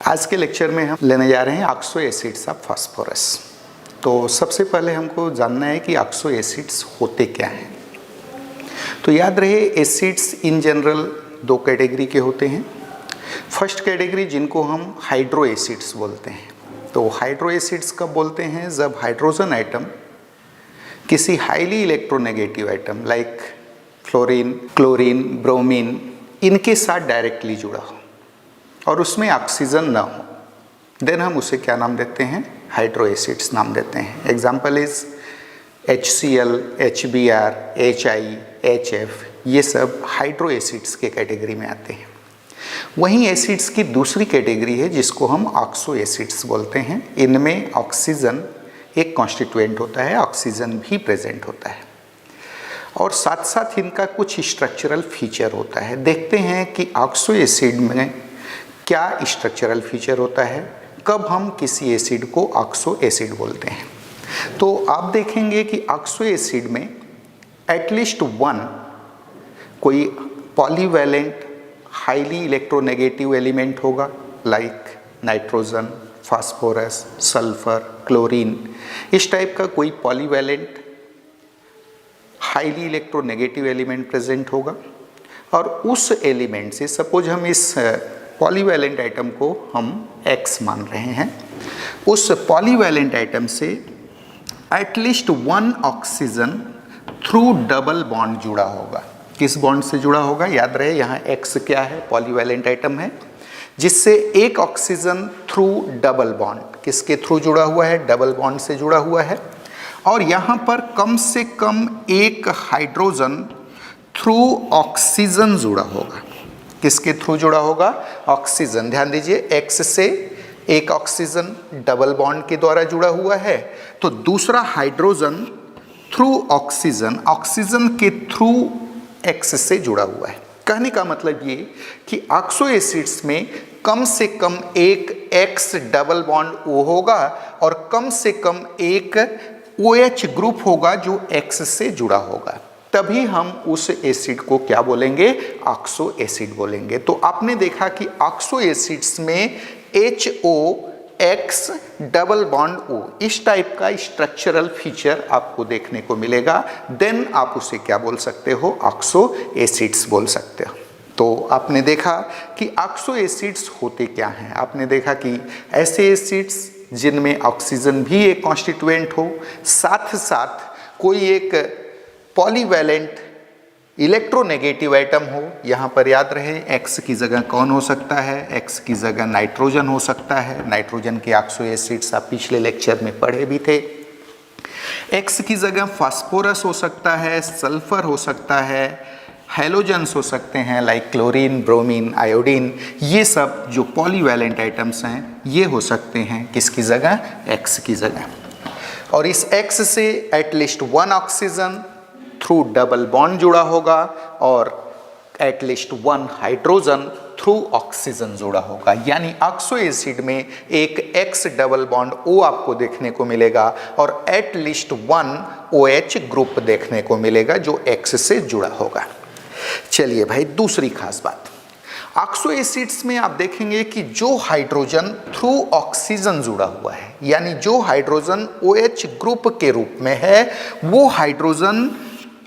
आज के लेक्चर में हम लेने जा रहे हैं ऑक्सो एसिड्स ऑफ फास्फोरस। तो सबसे पहले हमको जानना है कि ऑक्सो एसिड्स होते क्या हैं। तो याद रहे, एसिड्स इन जनरल दो कैटेगरी के होते हैं। फर्स्ट कैटेगरी जिनको हम हाइड्रो एसिड्स बोलते हैं। तो हाइड्रो एसिड्स कब बोलते हैं? जब हाइड्रोजन आइटम किसी highly electronegative item like fluorine, chlorine, bromine इनके साथ डायरेक्टली जुड़ा हो और उसमें ऑक्सीजन ना हो, देन हम उसे क्या नाम देते हैं? हाइड्रो एसिड्स नाम देते हैं। Example is HCl, HBr, HI, HF, ये सब हाइड्रो एसिड्स के कैटेगरी में आते हैं। वहीं एसिड्स की दूसरी कैटेगरी है जिसको हम ऑक्सो एसिड्स बोलते हैं। इनमें ऑक्सीजन एक कॉन्स्टिट्यूएंट होता है, ऑक्सीजन भी प्रेजेंट होता है और साथ साथ इनका कुछ स्ट्रक्चरल फीचर होता है। देखते हैं कि ऑक्सो एसिड में क्या स्ट्रक्चरल फीचर होता है, कब हम किसी एसिड को ऑक्सो एसिड बोलते हैं। तो आप देखेंगे कि ऑक्सो एसिड में एटलीस्ट वन कोई पॉलीवैलेंट हाईली इलेक्ट्रोनेगेटिव एलिमेंट होगा, like nitrogen, phosphorus, sulphur, chlorine. इस टाइप का कोई polyvalent highly electronegative element present होगा और उस एलिमेंट से, सपोज हम इस पॉलीवैलेंट आइटम को हम X मान रहे हैं, उस पॉलीवैलेंट आइटम से at least one oxygen through double bond जुड़ा होगा। किस बॉन्ड से जुड़ा होगा? याद रहे, यहाँ X क्या है? पॉलीवैलेंट आइटम है, जिससे एक ऑक्सीजन थ्रू डबल बॉन्ड, किसके थ्रू जुड़ा हुआ है? डबल बॉन्ड से जुड़ा हुआ है। और यहाँ पर कम से कम एक हाइड्रोजन थ्रू ऑक्सीजन जुड़ा होगा। किसके थ्रू जुड़ा होगा? ऑक्सीजन। ध्यान दीजिए, X से एक ऑक्सीजन डबल बॉन्ड के द्वारा जुड़ा हुआ है, तो दूसरा हाइड्रोजन थ्रू ऑक्सीजन, ऑक्सीजन के थ्रू X से जुड़ा हुआ है। कहने का मतलब ये कि ऑक्सो एसिड्स में कम से कम एक X डबल बॉन्ड O होगा और कम से कम एक OH ग्रुप होगा जो X से जुड़ा होगा, तभी हम उस एसिड को क्या बोलेंगे? ऑक्सो एसिड बोलेंगे। तो आपने देखा कि ऑक्सो एसिड्स में HOX डबल बॉन्ड O इस टाइप का स्ट्रक्चरल फीचर आपको देखने को मिलेगा, देन आप उसे क्या बोल सकते हो? ऑक्सो एसिड्स बोल सकते हो। तो आपने देखा कि ऑक्सो एसिड्स होते क्या हैं। आपने देखा कि ऐसे एसिड्स जिनमें ऑक्सीजन भी एक कॉन्स्टिट्यूएंट हो, साथ साथ कोई एक पॉलीवैलेंट इलेक्ट्रोनेगेटिव आइटम हो। यहाँ पर याद रहे, X की जगह कौन हो सकता है? X की जगह नाइट्रोजन हो सकता है। नाइट्रोजन के ऑक्सो एसिड्स आप पिछले लेक्चर में पढ़े भी थे। X की जगह फास्फोरस हो सकता है, सल्फर हो सकता है, हैलोजन्स हो सकते हैं लाइक क्लोरीन, ब्रोमीन, आयोडीन। ये सब जो पॉलीवैलेंट आइटम्स हैं ये हो सकते हैं किसकी जगह? X की जगह। और इस X से at least one oxygen through double bond जुड़ा होगा और at least one hydrogen through oxygen जुड़ा होगा। यानी ऑक्सो एसिड में एक X डबल बॉन्ड O आपको देखने को मिलेगा और एटलीस्ट वन OH ग्रुप देखने को मिलेगा जो X से जुड़ा होगा। चलिए भाई, दूसरी खास बात, ऑक्सो एसिड्स में आप देखेंगे कि जो हाइड्रोजन थ्रू ऑक्सीजन जुड़ा हुआ है, यानी जो हाइड्रोजन OH ग्रुप के रूप में है, वो हाइड्रोजन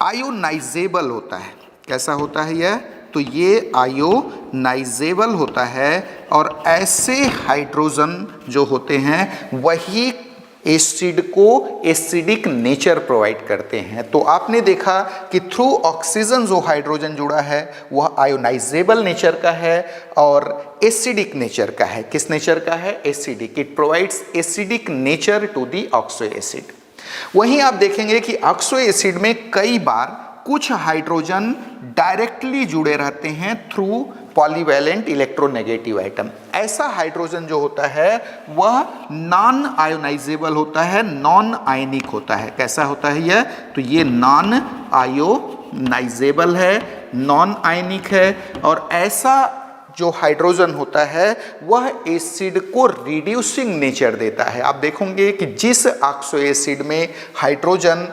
आयोनाइजेबल होता है। कैसा होता है यह? तो ये आयोनाइजेबल होता है और ऐसे हाइड्रोजन जो होते हैं वही एसिड को एसिडिक नेचर प्रोवाइड करते हैं। तो आपने देखा कि थ्रू ऑक्सीजन जो हाइड्रोजन जुड़ा है वह आयोनाइजेबल नेचर का है और एसिडिक नेचर का है। किस नेचर का है? Acidic. It provides acidic nature to the oxo acid. वहीं आप देखेंगे कि ऑक्सो एसिड में कई बार कुछ हाइड्रोजन डायरेक्टली जुड़े रहते हैं थ्रू पॉलीवैलेंट इलेक्ट्रोनेगेटिव आइटम। ऐसा हाइड्रोजन जो होता है वह नॉन आयोनाइजेबल होता है, नॉन आयनिक होता है। कैसा होता है यह? तो ये नॉन आयोनाइजेबल है, नॉन आयनिक है और ऐसा जो हाइड्रोजन होता है वह एसिड को रिड्यूसिंग नेचर देता है। आप देखोगे कि जिस ऑक्सो एसिड में हाइड्रोजन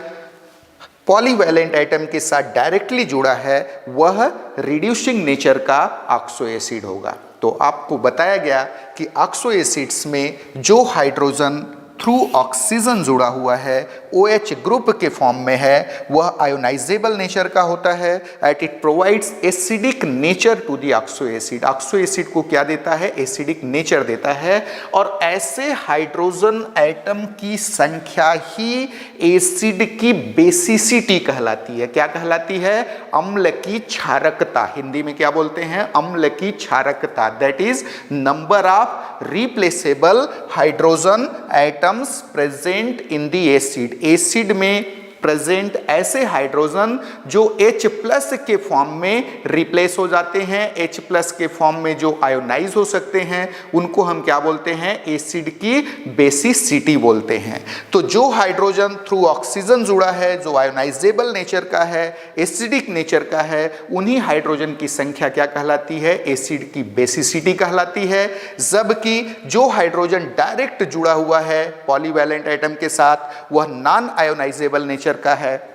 पॉलीवैलेंट एटम के साथ डायरेक्टली जुड़ा है वह रिड्यूसिंग नेचर का ऑक्सो एसिड होगा। तो आपको बताया गया कि ऑक्सो एसिड्स में जो हाइड्रोजन थ्रू ऑक्सीजन जुड़ा हुआ है OH ग्रुप के फॉर्म में है, वह आयोनाइजेबल नेचर का होता है at it provides acidic nature to the oxo acid. Oxo acid को क्या देता है? एसिडिक नेचर देता है। और ऐसे हाइड्रोजन एटम की संख्या ही एसिड की बेसिसिटी कहलाती है। क्या कहलाती है? अम्ल की क्षारकता। हिंदी में क्या बोलते हैं? अम्ल की क्षारकता। That is number of replaceable hydrogen atom present in the acid. Acid में प्रेजेंट ऐसे हाइड्रोजन जो H प्लस के फॉर्म में रिप्लेस हो जाते हैं, H प्लस के फॉर्म में जो आयोनाइज हो सकते हैं, उनको हम क्या बोलते हैं? एसिड की बेसिसिटी बोलते हैं। तो जो हाइड्रोजन थ्रू ऑक्सीजन जुड़ा है, जो आयोनाइजेबल नेचर का है, एसिडिक नेचर का है, उन्हीं हाइड्रोजन की संख्या क्या कहलाती है? एसिड की बेसिसिटी कहलाती है। जबकि जो हाइड्रोजन डायरेक्ट जुड़ा हुआ है पॉलीवैलेंट एटम के साथ, वह नॉन आयोनाइजेबल नेचर का है,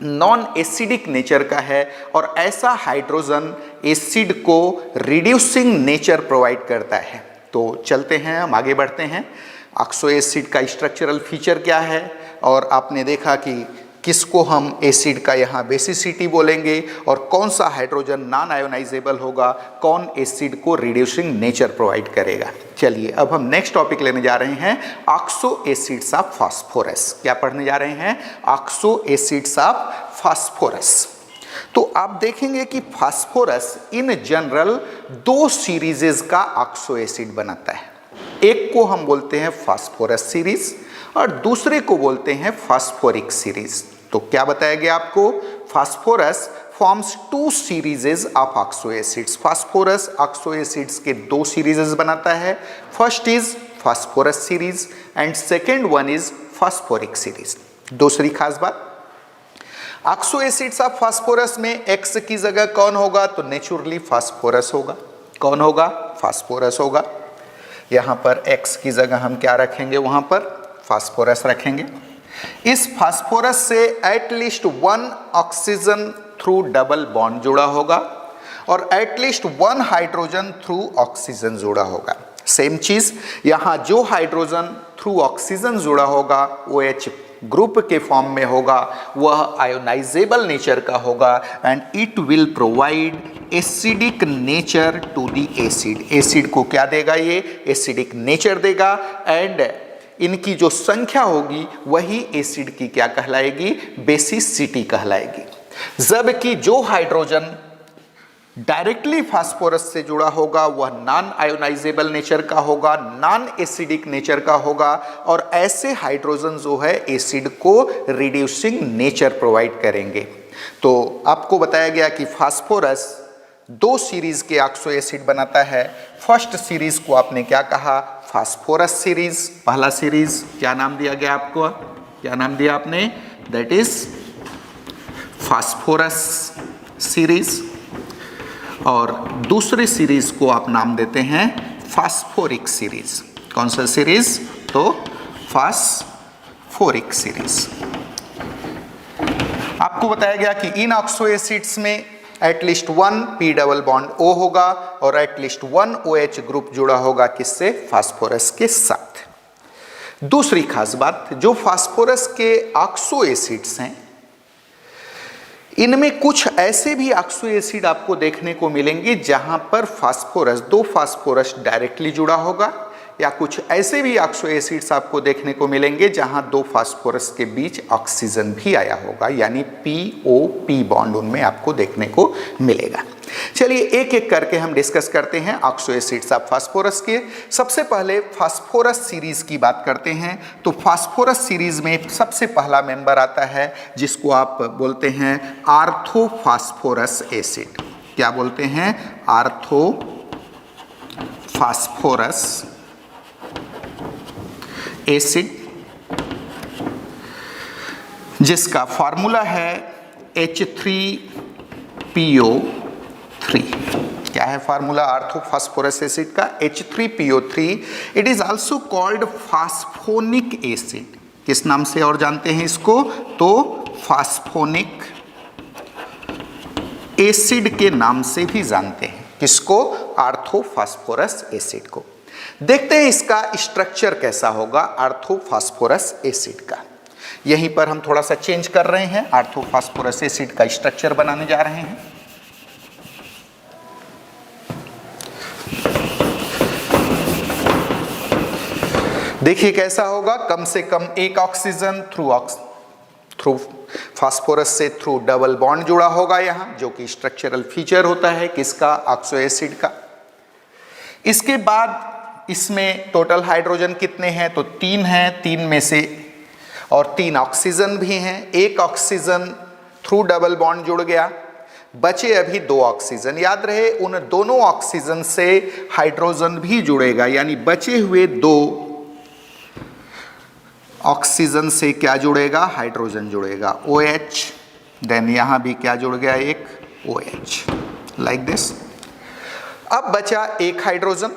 नॉन एसिडिक नेचर का है, और ऐसा हाइड्रोजन एसिड को रिड्यूसिंग नेचर प्रोवाइड करता है। तो चलते हैं, हम आगे बढ़ते हैं। ऑक्सो एसिड का स्ट्रक्चरल फीचर क्या है, और आपने देखा कि किसको हम एसिड का यहाँ बेसिसिटी बोलेंगे, और कौन सा हाइड्रोजन नॉन आयोनाइजेबल होगा, कौन एसिड को रिड्यूसिंग नेचर प्रोवाइड करेगा। चलिए अब हम नेक्स्ट टॉपिक लेने जा रहे हैं, ऑक्सो एसिड्स ऑफ फास्फोरस। क्या पढ़ने जा रहे हैं? Oxo acids of phosphorus. तो आप देखेंगे कि फास्फोरस इन जनरल दो सीरीजेस का ऑक्सो एसिड बनाता है। एक को हम बोलते हैं फास्फोरस सीरीज और दूसरे को बोलते हैं फास्फोरिक सीरीज। तो क्या बताया गया आपको? Phosphorus forms two series of oxo acids. Phosphorus oxo acids के दो सीरीजेस बनाता है। First is phosphorus series and second one is phosphoric series. दूसरी खास बात, ऑक्सो एसिड्स ऑफ फास्फोरस में X की जगह कौन होगा? तो नेचुरली फास्फोरस होगा। कौन होगा? फास्फोरस होगा। यहाँ पर X की जगह हम क्या रखेंगे? वहाँ पर फास्फोरस रखेंगे। इस फास्फोरस से at least one oxygen through double bond जुड़ा होगा और at least one hydrogen through oxygen जुड़ा होगा। सेम चीज यहाँ जो हाइड्रोजन थ्रू ऑक्सीजन जुड़ा होगा OH ग्रुप के फॉर्म में होगा, वह आयोनाइजेबल नेचर का होगा and it will provide acidic nature to the acid. Acid को क्या देगा? ये एसिडिक नेचर देगा एंड इनकी जो संख्या होगी वही एसिड की क्या कहलाएगी? बेसिसिटी कहलाएगी। जबकि जो हाइड्रोजन डायरेक्टली फास्फोरस से जुड़ा होगा वह नॉन आयोनाइजेबल नेचर का होगा, नॉन एसिडिक नेचर का होगा, और ऐसे हाइड्रोजन जो है एसिड को रिड्यूसिंग नेचर प्रोवाइड करेंगे। तो आपको बताया गया कि फास्फोरस दो सीरीज के ऑक्सो एसिड बनाता है। फर्स्ट सीरीज को आपने क्या कहा? Phosphorus series. पहला सीरीज क्या नाम दिया गया आपको? क्या नाम दिया आपने? That is phosphorus series. और दूसरे सीरीज को आप नाम देते हैं फास्फोरिक सीरीज। कौन सा सीरीज? तो फास्फोरिक सीरीज। आपको बताया गया कि इन ऑक्सो एसिड्स में at least one P double bond O होगा और एटलीस्ट वन OH ग्रुप जुड़ा होगा किससे? फास्फोरस के साथ। दूसरी खास बात, जो फास्फोरस के ऑक्सो एसिड्स हैं, इनमें कुछ ऐसे भी ऑक्सो एसिड आपको देखने को मिलेंगे जहां पर फास्फोरस, दो फास्फोरस डायरेक्टली जुड़ा होगा, या कुछ ऐसे भी ऑक्सो एसिड्स आपको देखने को मिलेंगे जहां दो फास्फोरस के बीच ऑक्सीजन भी आया होगा, यानी PO-P बॉन्ड उनमें आपको देखने को मिलेगा। चलिए एक एक करके हम डिस्कस करते हैं ऑक्सो एसिड्स ऑफ फास्फोरस के। सबसे पहले फास्फोरस सीरीज की बात करते हैं। तो फास्फोरस सीरीज में सबसे पहला मेंबर आता है जिसको आप बोलते हैं आर्थोफास्फोरस एसिड। क्या बोलते हैं? आर्थोफास्फोरस एसिड, जिसका फॉर्मूला है H3PO3। क्या है फॉर्मूला आर्थोफास्फोरस एसिड का? H3PO3। It is also called phosphonic acid. किस नाम से और जानते हैं इसको? तो फास्फोनिक एसिड के नाम से भी जानते हैं। किसको? आर्थोफॉस्फोरस एसिड को। देखते हैं इसका स्ट्रक्चर कैसा होगा आर्थोफॉस्फोरस एसिड का। यहीं पर हम थोड़ा सा चेंज कर रहे हैं, आर्थोफॉस्फोरस एसिड का स्ट्रक्चर बनाने जा रहे हैं। देखिए कैसा होगा, कम से कम एक ऑक्सीजन थ्रू फास्फोरस से थ्रू डबल बॉन्ड जुड़ा होगा यहाँ, जो कि स्ट्रक्चरल फीचर होता है किसका? ऑक्सो एसिड का। इसके बाद इसमें टोटल हाइड्रोजन कितने हैं? तो 3 हैं, 3 में से और 3 ऑक्सीजन भी हैं। एक ऑक्सीजन थ्रू डबल बॉन्ड जुड़ गया, बचे अभी 2 ऑक्सीजन। याद रहे उन दोनों ऑक्सीजन से हाइड्रोजन भी जुड़ेगा, यानी बचे हुए 2 ऑक्सीजन से क्या जुड़ेगा? हाइड्रोजन जुड़ेगा, OH। देन यहां भी क्या जुड़ गया? एक OH, लाइक दिस। अब बचा एक हाइड्रोजन,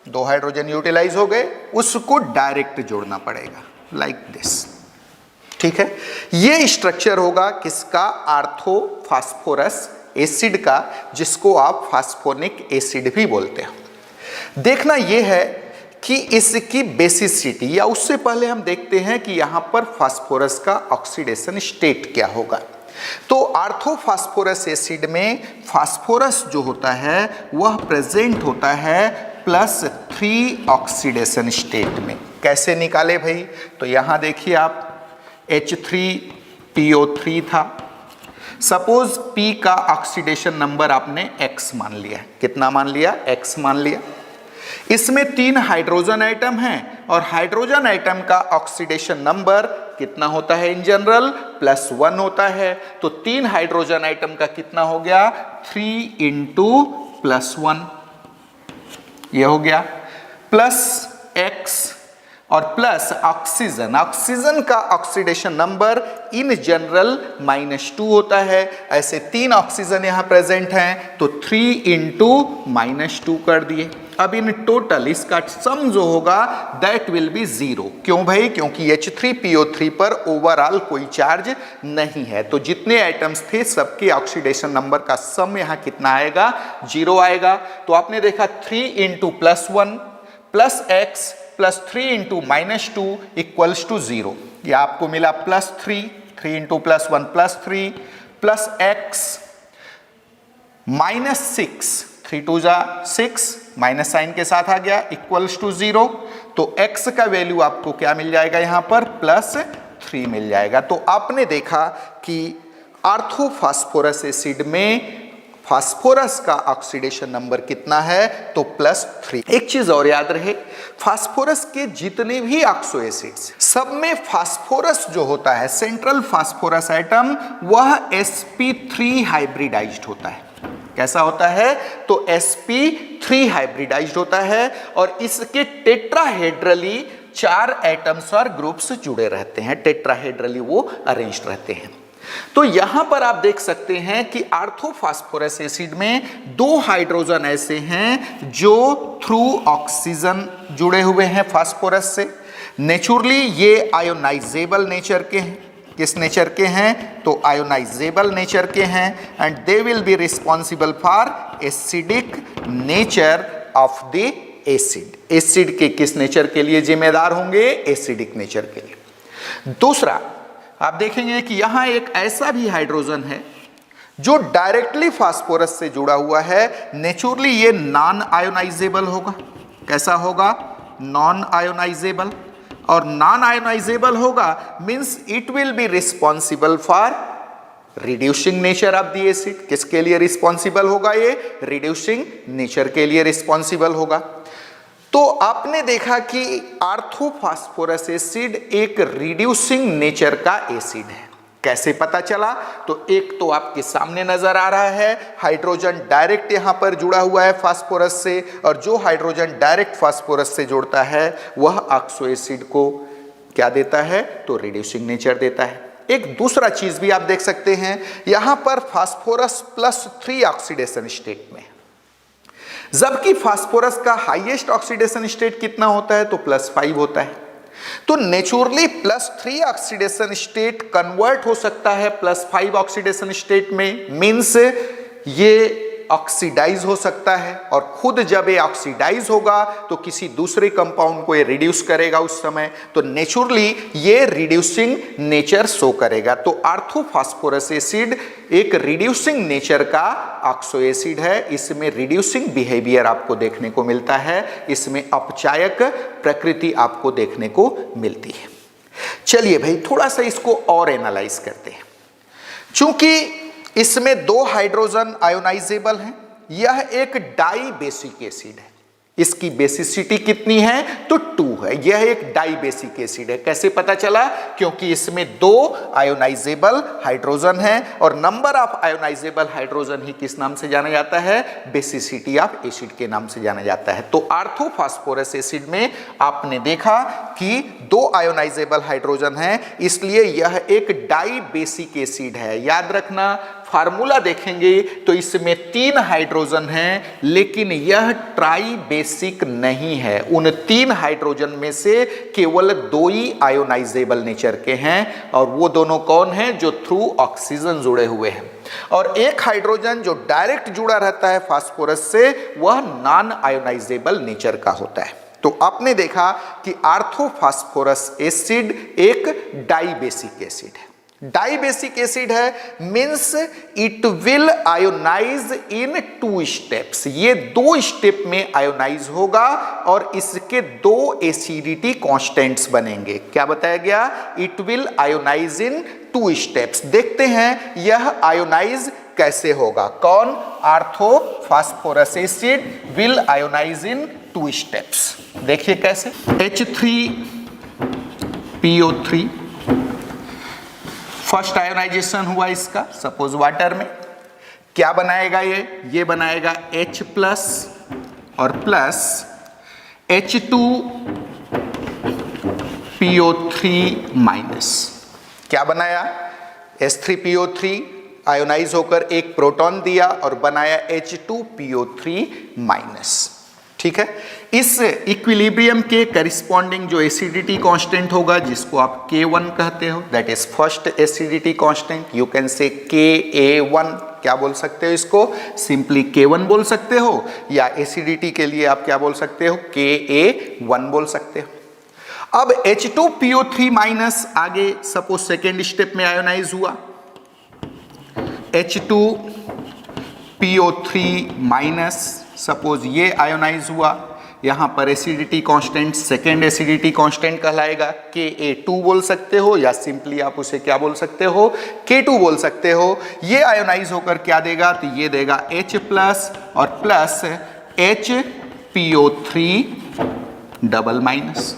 2 हाइड्रोजन यूटिलाइज हो गए, उसको डायरेक्ट जोड़ना पड़ेगा, लाइक दिस। ठीक है, ये स्ट्रक्चर होगा किसका? आर्थोफॉस्फोरस एसिड का, जिसको आप फास्फोनिक एसिड भी बोलते हैं। देखना यह है कि इसकी बेसिसिटी, या उससे पहले हम देखते हैं कि यहां पर फास्फोरस का ऑक्सीडेशन स्टेट क्या होगा। तो आर्थोफॉस्फोरस एसिड में फास्फोरस जो होता है वह प्रेजेंट होता है +3 ऑक्सीडेशन स्टेट में। कैसे निकाले भाई? तो यहां देखिए आप, H3PO3 था। सपोज P का ऑक्सीडेशन नंबर आपने X मान लिया। कितना मान लिया? X मान लिया। इसमें 3 हाइड्रोजन आइटम हैं और हाइड्रोजन आइटम का ऑक्सीडेशन नंबर कितना होता है? इन जनरल +1 होता है। तो 3 हाइड्रोजन आइटम का कितना हो गया? 3 × +1, ये हो गया, +X और प्लस ऑक्सीजन। ऑक्सीजन का ऑक्सीडेशन नंबर इन जनरल -2 होता है। ऐसे 3 ऑक्सीजन यहां प्रेजेंट हैं, तो 3 × -2 कर दिए। अब इन टोटल इसका सम जो होगा दैट विल बी 0। क्यों भाई? क्योंकि H3PO3 पर ओवरऑल कोई चार्ज नहीं है, तो जितने आइटम्स थे सबके ऑक्सीडेशन नंबर का सम यहां कितना आएगा? 0 आएगा। तो आपने देखा 3 × +1 +X +3 × -2 = 0। यह आपको मिला +3, 3 × +1 +3 +X -6, 3 × 2 6, माइनस साइन के साथ आ गया, =0। तो X का वैल्यू आपको क्या मिल जाएगा? यहां पर +3 मिल जाएगा। तो आपने देखा कि आर्थोफॉस्फोरस एसिड में फास्फोरस का ऑक्सीडेशन नंबर कितना है? तो +3। एक चीज और याद रहे, फास्फोरस के जितने भी ऑक्सो एसिड्स, सब में फास्फोरस जो होता है, सेंट्रल फास्फोरस एटम, वह sp3 हाइब्रिडाइज्ड होता है। कैसा होता है? तो sp3 हाइब्रिडाइज्ड होता है और इसके टेट्राहेड्रली 4 एटम्स और ग्रुप्स जुड़े रहते हैं, टेट्राहेड्रली वो अरेंज्ड रहते हैं। तो यहां पर आप देख सकते हैं कि आर्थोफॉस्फोरस एसिड में 2 हाइड्रोजन ऐसे हैं जो थ्रू ऑक्सीजन जुड़े हुए हैं फास्फोरस से। नेचुरली ये आयोनाइजेबल नेचर के हैं। किस नेचर के हैं? तो आयोनाइजेबल नेचर के हैं and they will be responsible for acidic nature of the acid. Acid के किस नेचर के लिए जिम्मेदार होंगे? एसिडिक नेचर के लिए। दूसरा आप देखेंगे कि यहां एक ऐसा भी हाइड्रोजन है जो डायरेक्टली फास्फोरस से जुड़ा हुआ है। नेचुरली ये नॉन आयोनाइजेबल होगा। कैसा होगा? Non ionisable. और नॉन आयोनाइजेबल होगा means it will be responsible for reducing nature of the acid. किसके लिए रिस्पॉन्सिबल होगा? ये रिड्यूसिंग नेचर के लिए रिस्पॉन्सिबल होगा। तो आपने देखा कि आर्थोफॉस्फोरस एसिड एक रिड्यूसिंग नेचर का एसिड है। कैसे पता चला? तो एक तो आपके सामने नजर आ रहा है, हाइड्रोजन डायरेक्ट यहां पर जुड़ा हुआ है फास्फोरस से, और जो हाइड्रोजन डायरेक्ट फास्फोरस से जुड़ता है वह ऑक्सो एसिड को क्या देता है? तो रिड्यूसिंग नेचर देता है। एक दूसरा चीज भी आप देख सकते हैं, यहां पर फास्फोरस +3 ऑक्सीडेशन स्टेट में, जबकि फास्फोरस का हाईएस्ट ऑक्सीडेशन स्टेट कितना होता है? तो +5 होता है। तो नेचुरली +3 ऑक्सीडेशन स्टेट कन्वर्ट हो सकता है +5 ऑक्सीडेशन स्टेट में। मींस ये ऑक्सीडाइज हो सकता है, और खुद जब ये ऑक्सीडाइज होगा तो किसी दूसरे कंपाउंड को ये रिड्यूस करेगा उस समय, तो नेचुरली ये रिड्यूसिंग नेचर शो करेगा। तो ऑर्थोफॉस्फोरस एसिड एक रिड्यूसिंग नेचर का ऑक्सो एसिड है। इसमें रिड्यूसिंग बिहेवियर आपको देखने को मिलता है, इसमें अपचायक प्रकृति आपको देखने को मिलती है। चलिए भाई थोड़ा सा इसको और एनालाइज करते हैं। चूंकि इसमें 2 हाइड्रोजन आयोनाइजेबल हैं, यह एक डाई बेसिक एसिड है। इसकी बेसिसिटी कितनी है? तो 2 है। यह एक डाई बेसिक एसिड है। कैसे पता चला? क्योंकि इसमें 2 आयोनाइजेबल हाइड्रोजन है, और नंबर ऑफ आयोनाइजेबल हाइड्रोजन ही किस नाम से जाना जाता है? बेसिसिटी ऑफ एसिड के नाम से जाना जाता है। तो ऑर्थोफॉस्फोरस एसिड में आपने देखा कि 2 आयोनाइजेबल हाइड्रोजन है, इसलिए यह एक डाई बेसिक एसिड है। याद रखना, फार्मूला देखेंगे तो इसमें 3 हाइड्रोजन हैं, लेकिन यह ट्राई बेसिक नहीं है। उन 3 हाइड्रोजन में से केवल 2 ही आयोनाइजेबल नेचर के हैं, और वो दोनों कौन हैं? जो थ्रू ऑक्सीजन जुड़े हुए हैं। और एक हाइड्रोजन जो डायरेक्ट जुड़ा रहता है फास्फोरस से, वह नॉन आयोनाइजेबल नेचर का होता है। तो आपने देखा कि ऑर्थोफॉस्फोरस एसिड एक डाई बेसिक एसिड है। डाई बेसिक एसिड है means it will ionize in 2 steps. ये 2 स्टेप में आयोनाइज होगा, और इसके 2 एसिडिटी कांस्टेंट्स बनेंगे। क्या बताया गया? It will ionize in 2 steps. देखते हैं यह आयोनाइज कैसे होगा। कौन? Orthophosphorus acid will ionize in 2 steps. देखिए कैसे। H3PO3 फर्स्ट आयोनाइजेशन हुआ इसका, सपोज वाटर में। क्या बनाएगा ये बनाएगा H प्लस और प्लस H2PO3 माइनस। क्या बनाया? H3PO3 आयोनाइज होकर एक प्रोटॉन दिया और बनाया H2PO3 माइनस। ठीक है। इस इक्विलिब्रियम के करिस्पॉन्डिंग जो एसिडिटी कांस्टेंट होगा, जिसको आप K1 कहते हो, that is first acidity constant. You can say Ka1। क्या बोल सकते हो इसको? सिंपली K1 बोल सकते हो, या एसिडिटी के लिए आप क्या बोल सकते हो? Ka1 बोल सकते हो। अब H2PO3 माइनस आगे सपोज सेकेंड स्टेप में आयोनाइज हुआ, H2PO3 माइनस सपोज ये आयोनाइज हुआ। यहां पर acidity constant second acidity constant कहलाएगा, Ka2 बोल सकते हो, या सिंपली आप उसे क्या बोल सकते हो? K2 बोल सकते हो। ये आयोनाइज होकर क्या देगा? तो ये देगा H प्लस और प्लस HPO3 डबल माइनस।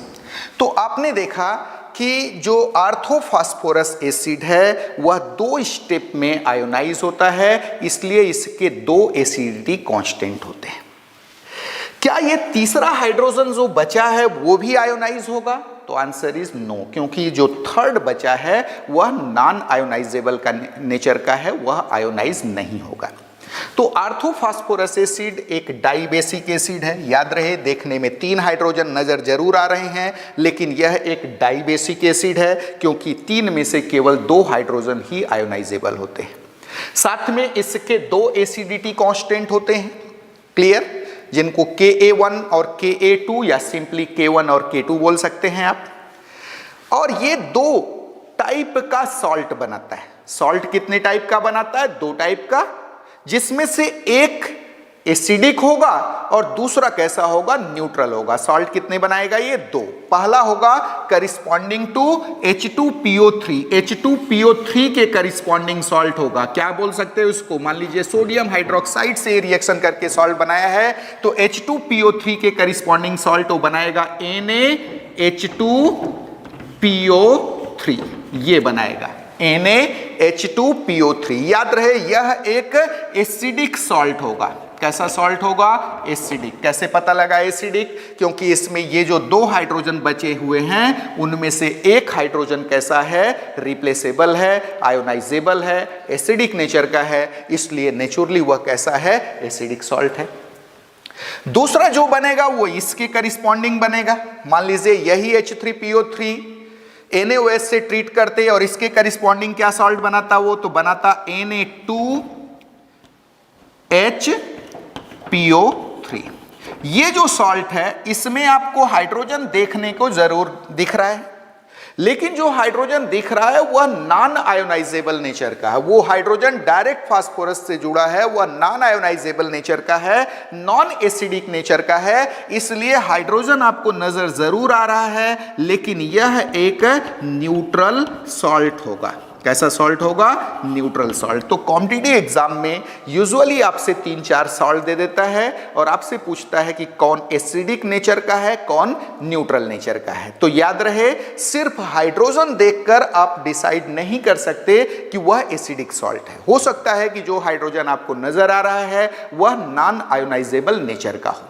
तो आपने देखा कि जो ऑर्थोफॉस्फोरस एसिड है वह 2 स्टेप में आयोनाइज होता है, इसलिए इसके 2 एसिडिटी कांस्टेंट होते हैं। क्या ये तीसरा हाइड्रोजन जो बचा है वो भी आयोनाइज होगा? तो आंसर इज नो, क्योंकि जो थर्ड बचा है वह नॉन आयोनाइजेबल का नेचर का है, वह आयोनाइज नहीं होगा। तो ऑर्थोफॉस्फोरस एसिड एक डाई बेसिक एसिड है। याद रहे, देखने में 3 हाइड्रोजन नजर जरूर आ रहे हैं, लेकिन यह एक डाई बेसिक एसिड है, क्योंकि 3 में से केवल 2 हाइड्रोजन ही आयोनाइजेबल होते हैं। साथ में इसके 2 एसिडिटी कांस्टेंट होते हैं, क्लियर, जिनको Ka1 और Ka2 या सिंपली K1 और K2 बोल सकते हैं आप। और ये 2 टाइप का सॉल्ट बनाता है। सॉल्ट कितने टाइप का बनाता है? 2 टाइप का, जिसमें से एक एसिडिक होगा और दूसरा कैसा होगा? न्यूट्रल होगा। सॉल्ट कितने बनाएगा ये? 2। पहला होगा करिस्पॉन्डिंग टू H2PO3। H2PO3 के करिस्पॉन्डिंग सॉल्ट होगा। क्या बोल सकते हो इसको? मान लीजिए सोडियम हाइड्रोक्साइड से रिएक्शन करके सॉल्ट बनाया है, तो H2PO3 के करिस्पॉन्डिंग सॉल्ट वो बनाएगा NaH2PO3, ये बनाएगा NaH2PO3। याद रहे, यह एक एसिडिक सॉल्ट होगा। कैसा सॉल्ट होगा? एसिडिक। कैसे पता लगा एसिडिक? क्योंकि इसमें ये जो 2 हाइड्रोजन बचे हुए हैं, उनमें से एक हाइड्रोजन कैसा है? रिप्लेसेबल है, आयोनाइजेबल है, एसिडिक नेचर का है, इसलिए नेचुरली वह कैसा है? एसिडिक सॉल्ट है। दूसरा जो बनेगा वो इसके करिस्पॉन्डिंग बनेगा। मान लीजिए यही H3PO3 NaOH से ट्रीट करते और इसके करिस्पॉन्डिंग क्या सॉल्ट बनाता? वो तो बनाता Na2 HPO3। ये जो सॉल्ट है इसमें आपको हाइड्रोजन देखने को जरूर दिख रहा है, लेकिन जो हाइड्रोजन दिख रहा है वह नॉन आयोनाइजेबल नेचर का है। वो हाइड्रोजन डायरेक्ट फास्फोरस से जुड़ा है, वह नॉन आयोनाइजेबल नेचर का है, नॉन एसिडिक नेचर का है। इसलिए हाइड्रोजन आपको नजर जरूर आ रहा है, लेकिन यह एक न्यूट्रल सॉल्ट होगा। कैसा सॉल्ट होगा? Neutral salt. तो कॉम्पिटिटिव एग्जाम में यूजुअली आपसे 3-4 सॉल्ट दे देता है और आपसे पूछता है कि कौन एसिडिक नेचर का है, कौन न्यूट्रल नेचर का है। तो याद रहे, सिर्फ हाइड्रोजन देखकर आप डिसाइड नहीं कर सकते कि वह एसिडिक सॉल्ट है। हो सकता है कि जो हाइड्रोजन आपको नजर आ रहा है वह नॉन आयोनाइजेबल नेचर का हो।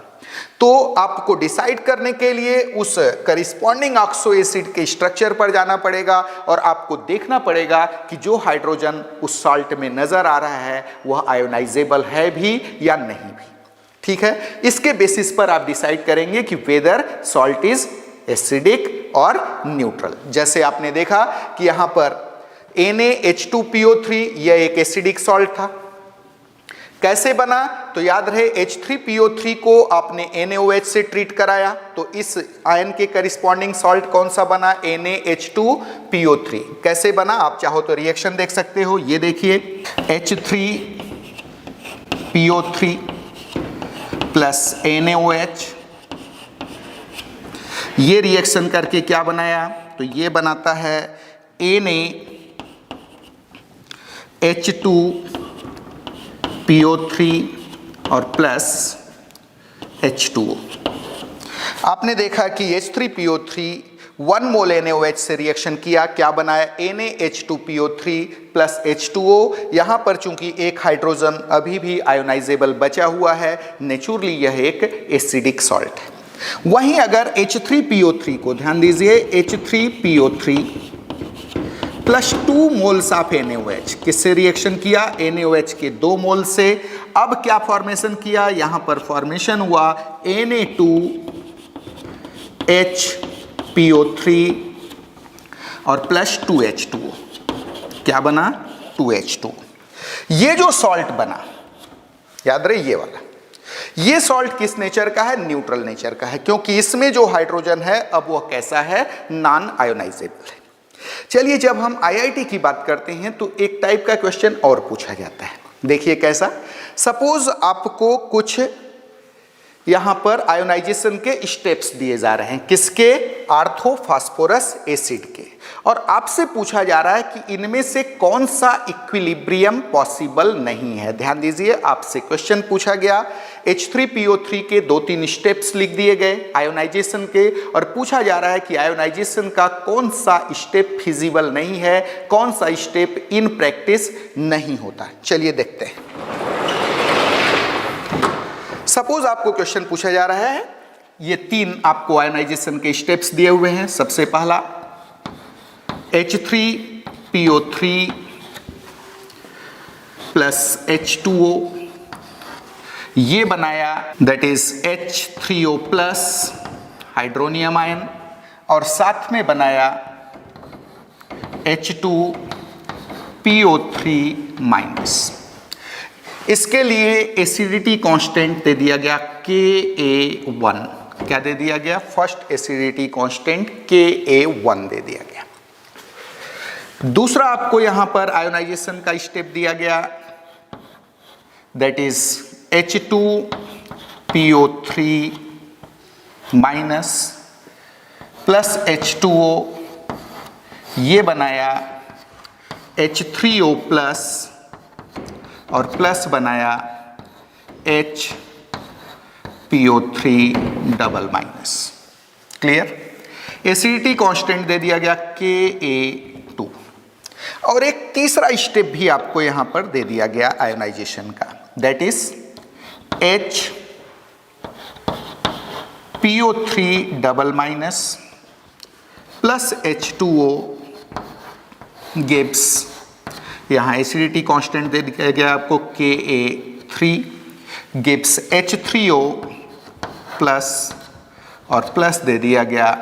तो आपको डिसाइड करने के लिए उस करिस्पॉन्डिंग ऑक्सो एसिड के स्ट्रक्चर पर जाना पड़ेगा और आपको देखना पड़ेगा कि जो हाइड्रोजन उस सॉल्ट में नजर आ रहा है वह आयोनाइजेबल है भी या नहीं भी। ठीक है, इसके बेसिस पर आप डिसाइड करेंगे कि वेदर सॉल्ट इज एसिडिक और न्यूट्रल। जैसे आपने देखा कि यहां पर NaH2PO3 यह एक एसिडिक सॉल्ट था। कैसे बना? तो याद रहे, H3PO3 को आपने NaOH से ट्रीट कराया, तो इस आयन के करिस्पॉन्डिंग सॉल्ट कौन सा बना? NaH2PO3। कैसे बना? आप चाहो तो रिएक्शन देख सकते हो। ये देखिए, H3PO3 प्लस NaOH, ये रिएक्शन करके क्या बनाया? तो ये बनाता है NaH2PO3 और प्लस H2O। आपने देखा कि H3PO3 1 मोल NaOH से रिएक्शन किया, क्या बनाया? NaH2PO3 plus H2O। यहाँ पर चूंकि एक हाइड्रोजन अभी भी आयोनाइजेबल बचा हुआ है, नेचुरली यह एक एसिडिक सॉल्ट है। वहीं अगर H3PO3 को ध्यान दीजिए, H3PO3 plus 2 moles of NaOH किससे रिएक्शन किया? NaOH के 2 मोल से। अब क्या फॉर्मेशन किया? यहां पर फॉर्मेशन हुआ Na2HPO3 और प्लस 2H2O। क्या बना? 2H2। ये जो सॉल्ट बना, याद रहे ये वाला, ये सॉल्ट किस नेचर का है? न्यूट्रल नेचर का है, क्योंकि इसमें जो हाइड्रोजन है अब वह कैसा है? नॉन आयोनाइजेबल है। चलिए, जब हम IIT की बात करते हैं तो एक टाइप का क्वेश्चन और पूछा जाता है। देखिए कैसा। सपोज आपको कुछ यहां पर आयोनाइजेशन के स्टेप्स दिए जा रहे हैं, किसके? आर्थोफॉस्फोरस एसिड के, और आपसे पूछा जा रहा है कि इनमें से कौन सा इक्विलिब्रियम पॉसिबल नहीं है। ध्यान दीजिए, आपसे क्वेश्चन पूछा गया, H3PO3 के 2-3 स्टेप्स लिख दिए गए आयोनाइजेशन के, और पूछा जा रहा है कि आयोनाइजेशन का कौन सा स्टेप फिजिबल नहीं है, कौन सा स्टेप इन प्रैक्टिस नहीं होता। चलिए देखते हैं। सपोज आपको क्वेश्चन पूछा जा रहा है, ये 3 आपको आयोनाइजेशन के स्टेप्स दिए हुए हैं। सबसे पहला H3PO3 प्लस H2O, ये बनाया, that is H3O plus hydronium ion, और साथ में बनाया H2PO3 माइनस। इसके लिए एसिडिटी कांस्टेंट दे दिया गया Ka1। क्या दे दिया गया? फर्स्ट एसिडिटी कांस्टेंट Ka1 दे दिया गया। दूसरा आपको यहां पर आयोनाइजेशन का स्टेप दिया गया, that is H2PO3 minus plus H2O, ये बनाया H3O प्लस और प्लस बनाया HPO3 double minus. Clear? Acidity constant दे दिया गया Ka2, और एक तीसरा स्टेप भी आपको यहां पर दे दिया गया आयोनाइजेशन का, that is HPO3 double minus plus H2O gives, यहाँ एसिडिटी कांस्टेंट दे दिया गया आपको Ka3 गिव्स H3O प्लस और प्लस दे दिया गया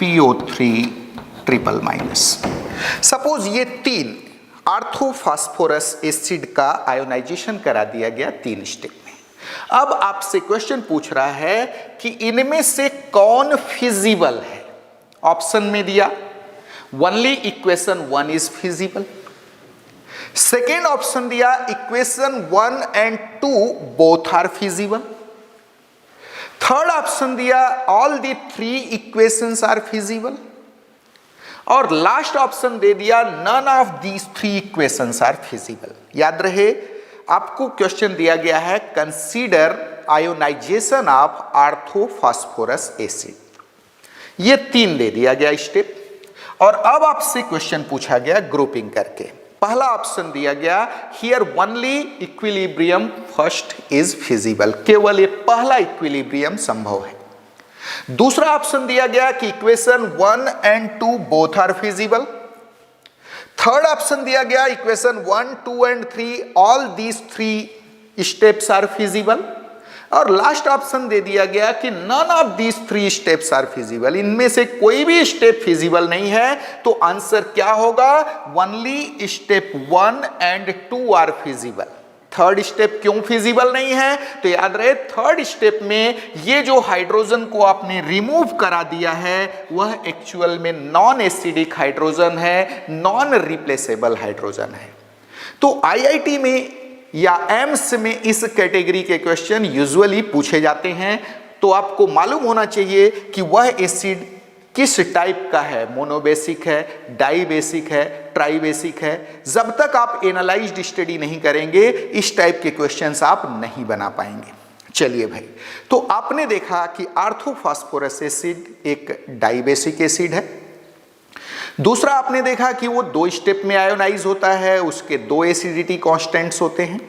PO3 ट्रिपल माइनस। सपोज ये 3 आर्थोफॉस्फोरस एसिड का आयोनाइजेशन करा दिया गया 3 स्टेप में। अब आपसे क्वेश्चन पूछ रहा है कि इनमें से कौन फिजिबल है। ऑप्शन में दिया only equation 1 is feasible. Second option दिया equation 1 and 2 both are feasible. Third option दिया all the 3 equations are feasible. और लास्ट ऑप्शन दे दिया none of these 3 equations are feasible. याद रहे आपको क्वेश्चन दिया गया है consider ionisation of orthophosphorous acid, ये 3 दे दिया गया स्टेप। और अब आपसे क्वेश्चन पूछा गया ग्रुपिंग करके। पहला ऑप्शन दिया गया here only equilibrium first is feasible, केवल ये पहला इक्विलिब्रियम संभव है। दूसरा ऑप्शन दिया गया कि equation 1 and 2 both are feasible. Third option दिया गया equation 1, 2 and 3 all these 3 steps are feasible. और लास्ट ऑप्शन दे दिया गया कि none of these 3 steps are feasible, इनमें से कोई भी स्टेप फिजिबल नहीं है। तो आंसर क्या होगा, only step 1 and 2 are feasible. Third step क्यों फिजिबल नहीं है, तो याद रहे थर्ड स्टेप में ये जो हाइड्रोजन को आपने रिमूव करा दिया है वह एक्चुअल में नॉन एसिडिक हाइड्रोजन है, नॉन रिप्लेसेबल हाइड्रोजन है। तो आईआईटी में या एम्स में इस कैटेगरी के क्वेश्चन यूजुअली पूछे जाते हैं। तो आपको मालूम होना चाहिए कि वह एसिड किस टाइप का है, मोनोबेसिक है, डाइबेसिक है, ट्राइबेसिक है। जब तक आप एनालाइज्ड स्टडी नहीं करेंगे इस टाइप के क्वेश्चंस आप नहीं बना पाएंगे। चलिए भाई, तो आपने देखा कि आर्थोफॉस्फोरस एसिड एक डाइबेसिक एसिड है। दूसरा आपने देखा कि वो 2 स्टेप में आयोनाइज होता है, उसके 2 एसिडिटी कांस्टेंट्स होते हैं।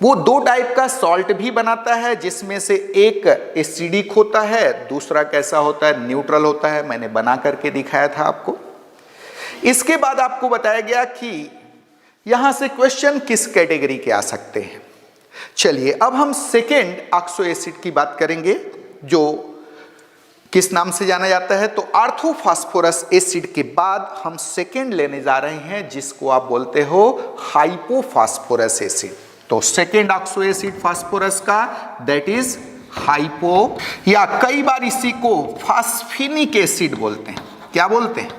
वो 2 टाइप का सॉल्ट भी बनाता है जिसमें से एक एसिडिक होता है, दूसरा कैसा होता है, न्यूट्रल होता है। मैंने बना करके दिखाया था आपको। इसके बाद आपको बताया गया कि यहां से क्वेश्चन किस कैटेगरी के आ सकते हैं। चलिए अब हम सेकेंड ऑक्सो एसिड की बात करेंगे जो किस नाम से जाना जाता है। तो आर्थोफॉस्फोरस एसिड के बाद हम सेकेंड लेने जा रहे हैं जिसको आप बोलते हो हाइपोफॉस्फोरस एसिड। तो सेकेंड ऑक्सो एसिड फास्फोरस का दैट इज हाइपो, या कई बार इसी को फास्फिनिक एसिड बोलते हैं। क्या बोलते हैं,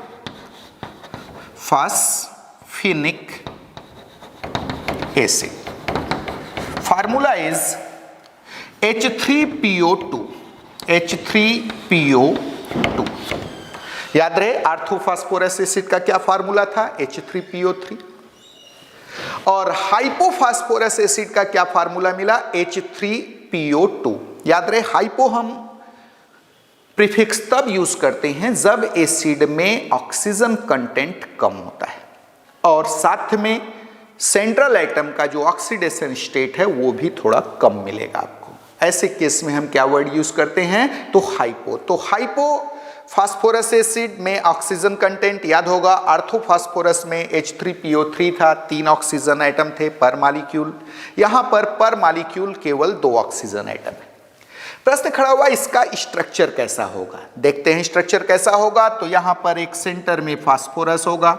फास्फिनिक acid. Formula is H3PO2। H3PO2 याद रहे आर्थोफॉस्फोरस एसिड का क्या फार्मूला था, H3PO3। और हाइपोफॉस्फोरस एसिड का क्या फार्मूला मिला, H3PO2। याद रहे हाइपो हम प्रीफिक्स तब यूज करते हैं जब एसिड में ऑक्सीजन कंटेंट कम होता है और साथ में सेंट्रल एटम का जो ऑक्सीडेशन स्टेट है वो भी थोड़ा कम मिलेगा आपको। ऐसे केस में हम क्या वर्ड यूज करते हैं, तो हाइपो। तो हाइपो फास्फोरस एसिड में ऑक्सीजन कंटेंट याद होगा, आर्थोफॉस्फोरस में H3PO3 था, 3 ऑक्सीजन एटम थे पर मॉलिक्यूल। यहां पर मॉलिक्यूल केवल 2 ऑक्सीजन एटम है। प्रश्न खड़ा हुआ इसका स्ट्रक्चर कैसा होगा, देखते हैं स्ट्रक्चर कैसा होगा। तो यहां पर एक सेंटर में फास्फोरस होगा।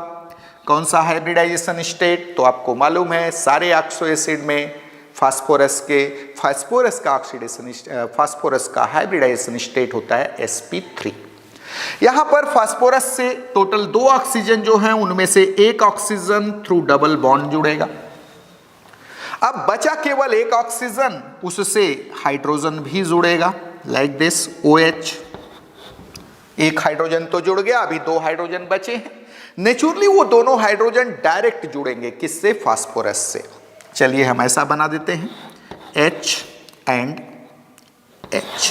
कौन सा हाइब्रिडाइजेशन स्टेट, तो आपको मालूम है सारे ऑक्सो एसिड में फास्फोरस का हाइब्रिडाइजेशन स्टेट होता है sp3। यहां पर फास्फोरस से टोटल 2 ऑक्सीजन जो हैं उनमें से एक ऑक्सीजन थ्रू डबल बॉन्ड जुड़ेगा। अब बचा केवल एक ऑक्सीजन, उससे हाइड्रोजन भी जुड़ेगा लाइक दिस OH। एक हाइड्रोजन तो जुड़ गया, अभी 2 हाइड्रोजन बचे हैं। नेचुरली वो दोनों हाइड्रोजन डायरेक्ट जुड़ेंगे, किससे, फास्फोरस से। चलिए हम ऐसा बना देते हैं H and H।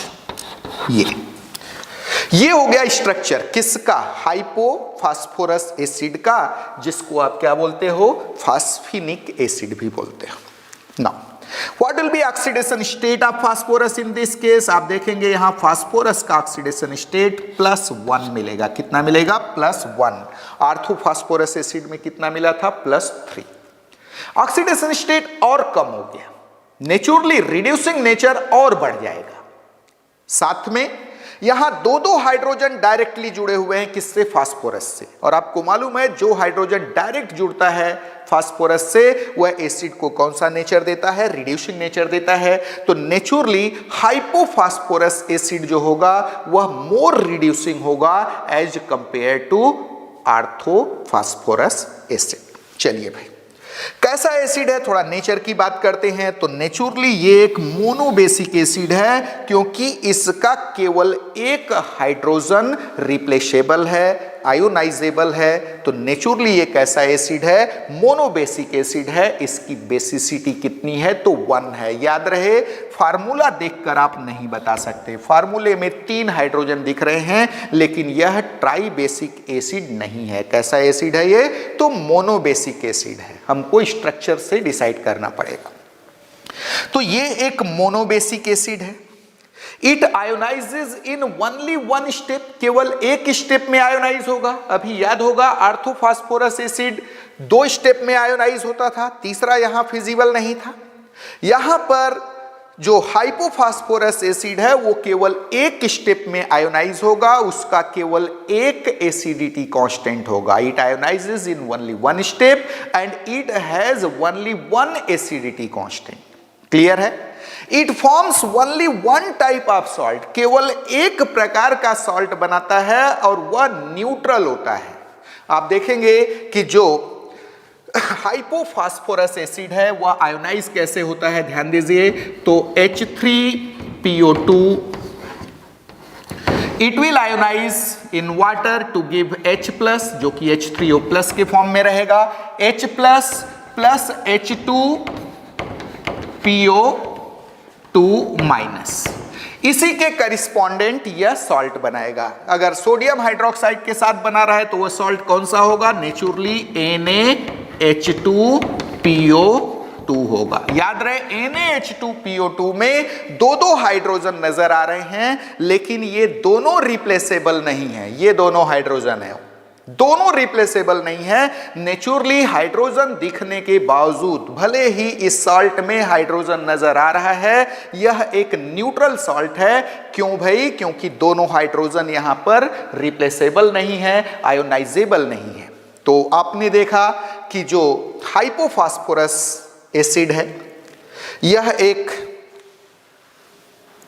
ये हो गया स्ट्रक्चर किसका, हाइपोफॉस्फोरस एसिड का, जिसको आप क्या बोलते हो, फास्फिनिक एसिड भी बोलते हो। Now what will B oxidation state of phosphorus in this case, आप देखेंगे यहां फास्फोरस का ऑक्सीडेशन स्टेट +1 मिलेगा। कितना मिलेगा, +1। आर्थोफॉस्फोरस एसिड में कितना मिला था, +3। ऑक्सीडेशन स्टेट और कम हो गया, नेचुरली रिड्यूसिंग नेचर और बढ़ जाएगा। साथ में यहां दो दो हाइड्रोजन डायरेक्टली जुड़े हुए हैं किससे? फास्फोरस से। और आपको मालूम है जो हाइड्रोजन डायरेक्ट जुड़ता है फास्फोरस से वह एसिड को कौन सा नेचर देता है? रिड्यूसिंग नेचर देता है। तो नेचुरली हाइपोफास्फोरस एसिड जो होगा वह मोर रिड्यूसिंग होगा एज कंपेयर टू आर्थोफास्फोरस एसिड। चलिए भाई, कैसा एसिड है, थोड़ा नेचर की बात करते हैं। तो नेचुरली ये एक मोनोबेसिक एसिड है क्योंकि इसका केवल एक हाइड्रोजन रिप्लेसेबल है, आयोनाइजेबल है। तो नेचुरली ये कैसा एसिड है? मोनोबेसिक एसिड है। इसकी बेसिसिटी कितनी है? तो 1 है। याद रहे, फार्मूला देखकर आप नहीं बता सकते। फार्मूले में 3 हाइड्रोजन दिख रहे हैं लेकिन यह ट्राई बेसिक एसिड नहीं है। कैसा एसिड है ये? तो मोनोबेसिक एसिड है। हमको स्ट्रक्चर से डिसाइड करना पड़ेगा। तो ये एक मोनोबेसिक एसिड है। It ionises in only 1 step, केवल एक स्टेप में आयोनाइज होगा। अभी याद होगा आर्थोफास्फोरस एसिड 2 स्टेप में आयोनाइज होता था, तीसरा यहां फिजिबल नहीं था। यहां पर जो हाइपोफास्फोरस एसिड है वो केवल एक स्टेप में आयोनाइज होगा, उसका केवल एक एसिडिटी कांस्टेंट होगा। It ionises in only 1 step and it has only 1 acidity constant. Clear है? It forms only 1 type of salt, केवल एक प्रकार का सॉल्ट बनाता है और वह न्यूट्रल होता है। आप देखेंगे कि जो हाइपोफास्फोरस एसिड है वह आयोनाइज कैसे होता है, ध्यान दीजिए। तो H3PO2 it will ionize in water to give H+, जो कि H3O+ के फॉर्म में रहेगा। H+ प्लस H2PO2-, इसी के करिस्पॉन्डेंट यह सॉल्ट बनाएगा। अगर सोडियम हाइड्रोक्साइड के साथ बना रहा है तो वह सॉल्ट कौन सा होगा? नेचुरली NaH2PO2 होगा। याद रहे, NaH2PO2 में दो हाइड्रोजन नजर आ रहे हैं लेकिन ये दोनों रिप्लेसेबल नहीं है। ये दोनों हाइड्रोजन है, दोनों रिप्लेसेबल नहीं है। नेचुरली हाइड्रोजन दिखने के बावजूद, भले ही इस सॉल्ट में हाइड्रोजन नजर आ रहा है, यह एक न्यूट्रल सॉल्ट है। क्यों भाई? क्योंकि दोनों हाइड्रोजन यहां पर रिप्लेसेबल नहीं है, आयोनाइजेबल नहीं है। तो आपने देखा कि जो हाइपोफास्फोरस एसिड है यह एक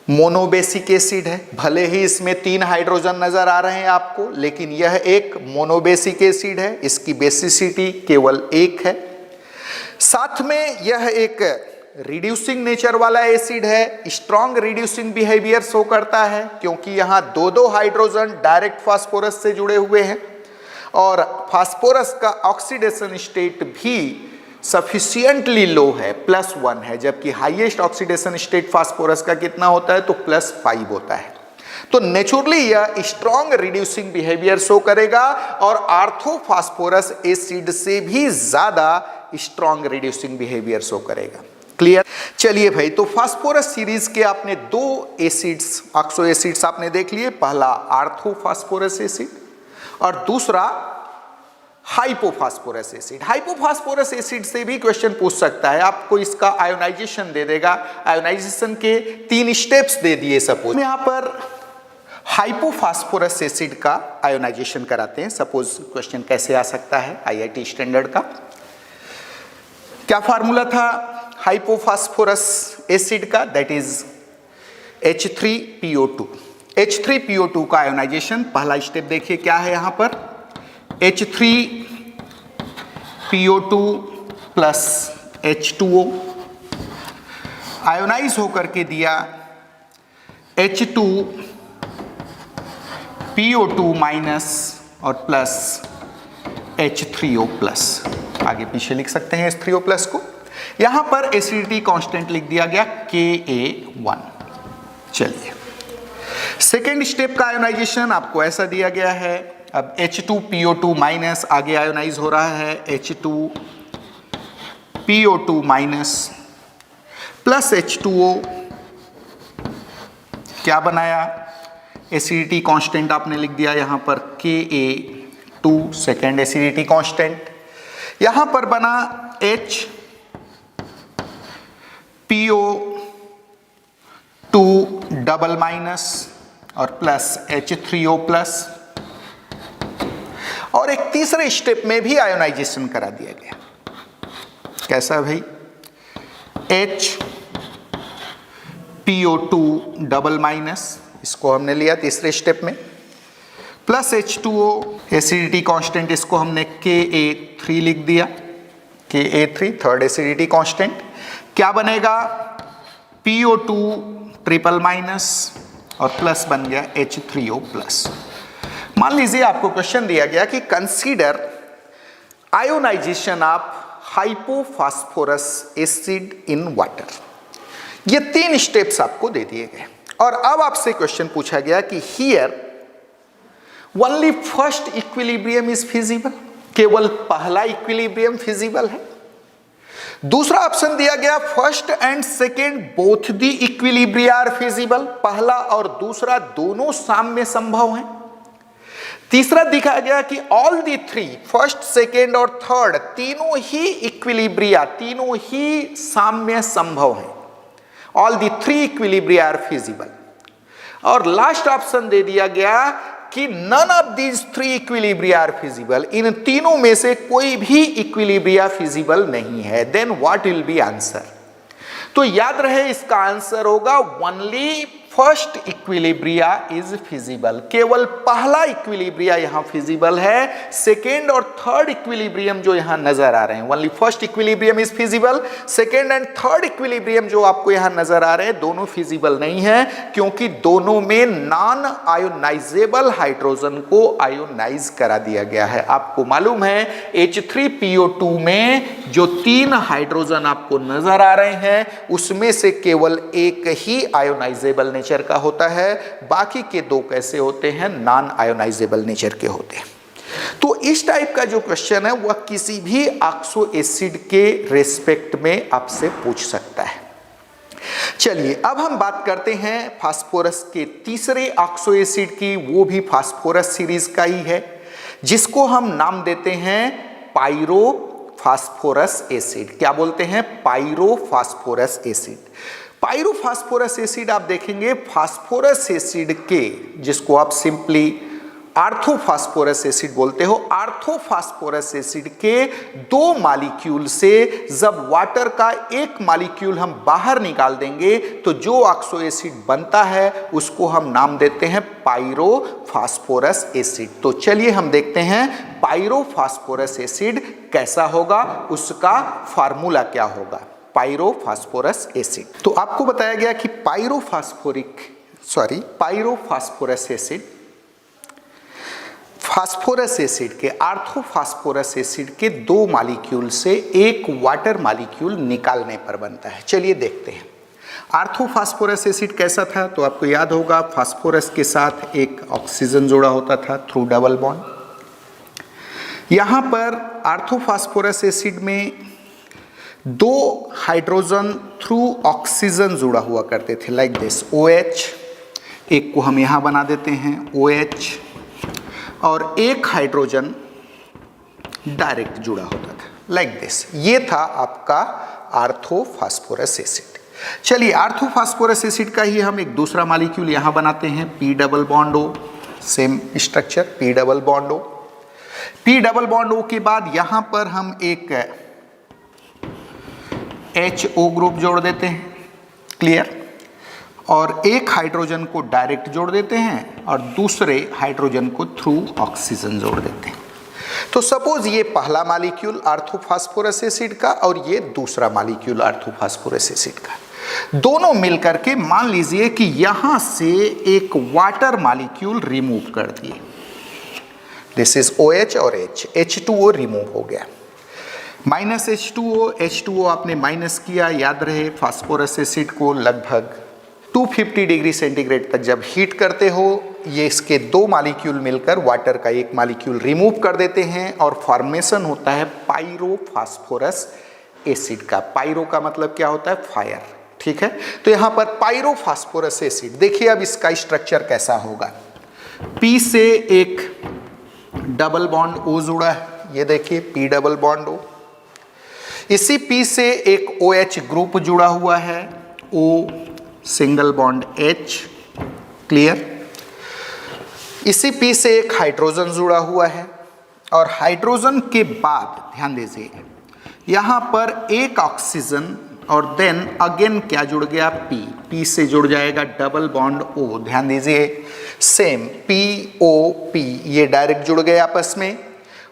मोनोबेसिक एसिड है। भले ही इसमें 3 हाइड्रोजन नजर आ रहे हैं आपको, लेकिन यह एक मोनोबेसिक एसिड है। इसकी बेसिसिटी केवल 1 है। साथ में यह एक रिड्यूसिंग नेचर वाला एसिड है। स्ट्रॉन्ग रिड्यूसिंग बिहेवियर शो करता है क्योंकि यहाँ दो हाइड्रोजन डायरेक्ट फास्फोरस से जुड़े हुए हैं और फास्फोरस का ऑक्सीडेशन स्टेट भी सफिशिएंटली लो है, +1 है, जबकि हाईएस्ट ऑक्सीडेशन स्टेट फास्फोरस का कितना होता है? तो +5 होता है। तो नेचुरली यह स्ट्रॉन्ग रिड्यूसिंग बिहेवियर शो करेगा और आर्थोफास्फोरस एसिड से भी ज्यादा स्ट्रॉन्ग रिड्यूसिंग बिहेवियर शो करेगा। क्लियर? चलिए भाई, तो फास्फोरस सीरीज के आपने 2 एसिड्स, ऑक्सो एसिड्स आपने देख लिए। पहला आर्थोफास्फोरस एसिड और दूसरा हाइपोफास्फोरस एसिड। हाइपोफास्फोरस एसिड से भी क्वेश्चन पूछ सकता है, आपको इसका आयोनाइजेशन दे देगा। आयोनाइजेशन के 3 स्टेप्स दे दिए। सपोज यहां पर हाइपोफास्फोरस एसिड का आयोनाइजेशन कराते हैं। सपोज क्वेश्चन कैसे आ सकता है IIT स्टैंडर्ड का? क्या फार्मूला था हाइपोफास्फोरस एसिड का? That is H3PO2। H3PO2 का आयोनाइजेशन, पहला स्टेप देखिए क्या है यहां पर। H3PO2 प्लस H2O आयोनाइज होकर के दिया H2PO2- और प्लस H3O+। आगे पीछे लिख सकते हैं H3O+ को। यहां पर एसिडिटी कांस्टेंट लिख दिया गया Ka1। चलिए, सेकेंड स्टेप का आयोनाइजेशन आपको ऐसा दिया गया है। अब H2PO2- आगे आयोनाइज हो रहा है H2PO2- प्लस H2O। क्या बनाया? एसिडिटी कांस्टेंट आपने लिख दिया यहां पर Ka2, सेकेंड एसिडिटी कांस्टेंट। यहां पर बना HPO2 डबल माइनस और प्लस H3O प्लस, और एक तीसरे स्टेप में भी आयोनाइजेशन करा दिया गया। कैसा भाई? HPO2 डबल माइनस, इसको हमने लिया तीसरे स्टेप में, प्लस H2O, एसिडिटी कांस्टेंट इसको हमने Ka3 लिख दिया, Ka3 थर्ड एसिडिटी कांस्टेंट। क्या बनेगा? PO2 ट्रिपल माइनस और प्लस बन गया H3O प्लस। मान लीजिए आपको क्वेश्चन दिया गया कि consider ionisation of hypophosphorus acid in water. ये 3 स्टेप्स आपको दे दिए गए और अब आपसे क्वेश्चन पूछा गया कि here only first equilibrium is feasible, केवल पहला इक्विलिब्रियम फिजिबल है। दूसरा ऑप्शन दिया गया first and second both the equilibria are feasible, पहला और दूसरा दोनों साम्य संभव हैं। तीसरा दिखाया गया कि ऑल दी 3 फर्स्ट सेकेंड और थर्ड तीनों ही इक्विलिब्रिया, तीनों ही साम्य संभव हैं। All the 3 equilibria are feasible. और लास्ट ऑप्शन दे दिया गया कि none of these 3 equilibria are feasible, इन तीनों में से कोई भी इक्विलिब्रिया फिजिबल नहीं है। Then what will be answer? तो याद रहे इसका आंसर होगा only first equilibria is feasible, केवल पहला इक्विलिब्रिया यहां फिजिबल है। सेकेंड और थर्ड इक्विलिब्रियम जो यहां नजर आ रहे हैं, only first equilibrium is feasible, second and third equilibrium जो आपको यहां नजर आ रहे हैं दोनों फिजिबल नहीं है, क्योंकि दोनों में नॉन आयोनाइजेबल हाइड्रोजन को आयोनाइज करा दिया गया है। आपको मालूम है H3PO2 में जो 3 हाइड्रोजन आपको नजर आ रहे हैं उसमें से केवल एक ही आयोनाइजेबल नेचर का होता है, बाकी के 2 कैसे होते हैं? नॉन आयोनाइजेबल नेचर के होते हैं। तो इस टाइप का जो क्वेश्चन है वह किसी भी ऑक्सो एसिड के रेस्पेक्ट में आपसे पूछ सकता है। चलिए अब हम बात करते हैं फास्फोरस के तीसरे ऑक्सो एसिड की, वो भी फास्फोरस सीरीज का ही है, जिसको हम नाम देते हैं पाइरोफॉस्फोरस एसिड। क्या बोलते हैं? पाइरोफॉस्फोरस एसिड। पाइरोफॉस्फोरस एसिड आप देखेंगे फास्फोरस एसिड के, जिसको आप सिंपली आर्थोफॉस्फोरस एसिड बोलते हो, आर्थोफॉस्फोरस एसिड के 2 मॉलिक्यूल से जब वाटर का एक मॉलिक्यूल हम बाहर निकाल देंगे तो जो ऑक्सो एसिड बनता है उसको हम नाम देते हैं पाइरोफॉस्फोरस एसिड। तो चलिए हम देखते हैं पाइरोफॉस्फोरस एसिड कैसा होगा, उसका फार्मूला क्या होगा। पाइरोफॉस्फोरस एसिड, तो आपको बताया गया कि पाइरोफॉस्फोरस एसिड फास्फोरस एसिड के, आर्थोफॉस्फोरस एसिड के 2 मॉलिक्यूल से एक वाटर मॉलिक्यूल निकालने पर बनता है। चलिए देखते हैं आर्थोफॉस्फोरस एसिड कैसा था। तो आपको याद होगा फास्फोरस के साथ एक ऑक्सीजन जोड़ा होता था थ्रू डबल बॉन्ड। यहां पर आर्थोफॉस्फोरस एसिड में 2 हाइड्रोजन थ्रू ऑक्सीजन जुड़ा हुआ करते थे, लाइक दिस OH। एक को हम यहां बना देते हैं OH, और एक हाइड्रोजन डायरेक्ट जुड़ा होता था, लाइक दिस। ये था आपका आर्थोफॉस्फोरस एसिड। चलिए आर्थोफॉस्फोरस एसिड का ही हम एक दूसरा मॉलिक्यूल यहां बनाते हैं, P double bond O, same structure P double bond O। P double bond O के बाद यहां पर हम एक HO ग्रुप जोड़ देते हैं, क्लियर, और एक हाइड्रोजन को डायरेक्ट जोड़ देते हैं और दूसरे हाइड्रोजन को थ्रू ऑक्सीजन जोड़ देते हैं। तो सपोज ये पहला मॉलिक्यूल आर्थोफॉस्फोरस एसिड का और ये दूसरा मॉलिक्यूल आर्थोफॉस्फोरस एसिड का, दोनों मिलकर के मान लीजिए कि यहां से एक वाटर मॉलिक्यूल रिमूव कर दिए, दिस इज OH और H2O रिमूव हो गया, माइनस H2O आपने माइनस किया। याद रहे फास्फोरस एसिड को लगभग 250 डिग्री सेंटीग्रेड तक जब हीट करते हो, ये इसके 2 मॉलिक्यूल मिलकर वाटर का एक मॉलिक्यूल रिमूव कर देते हैं और फॉर्मेशन होता है पाइरोफॉस्फोरस एसिड का। पाइरो का मतलब क्या होता है? फायर, ठीक है। तो यहां पर पाइरोफॉस्फोरस एसिड, देखिए अब इसका स्ट्रक्चर कैसा होगा। P से एक डबल बॉन्ड O जुड़ा है, ये देखिए P डबल बॉन्ड O। इसी P से एक OH ग्रुप जुड़ा हुआ है, O single bond H, clear. इसी P से एक हाइड्रोजन जुड़ा हुआ है और हाइड्रोजन के बाद ध्यान दीजिए यहाँ पर एक ऑक्सीजन और देन अगेन क्या जुड़ गया P से जुड़ जाएगा डबल बॉन्ड O। ध्यान दीजिए सेम POP ये डायरेक्ट जुड़ गए आपस में।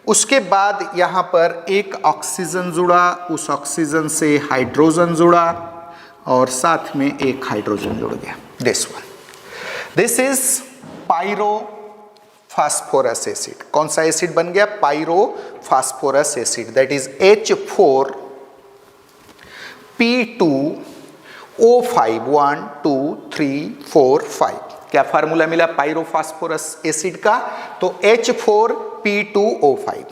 उसके बाद यहाँ पर एक ऑक्सीजन जुड़ा, उस ऑक्सीजन से हाइड्रोजन जुड़ा और साथ में एक हाइड्रोजन जुड़ गया। This is pyrophosphorous acid. कौन सा एसिड बन गया? Pyrophosphorous acid, that is H4P2O5 1 2 3 4 5। क्या फार्मूला मिला पायरोफॉस्फोरस एसिड का? तो H4P2O5।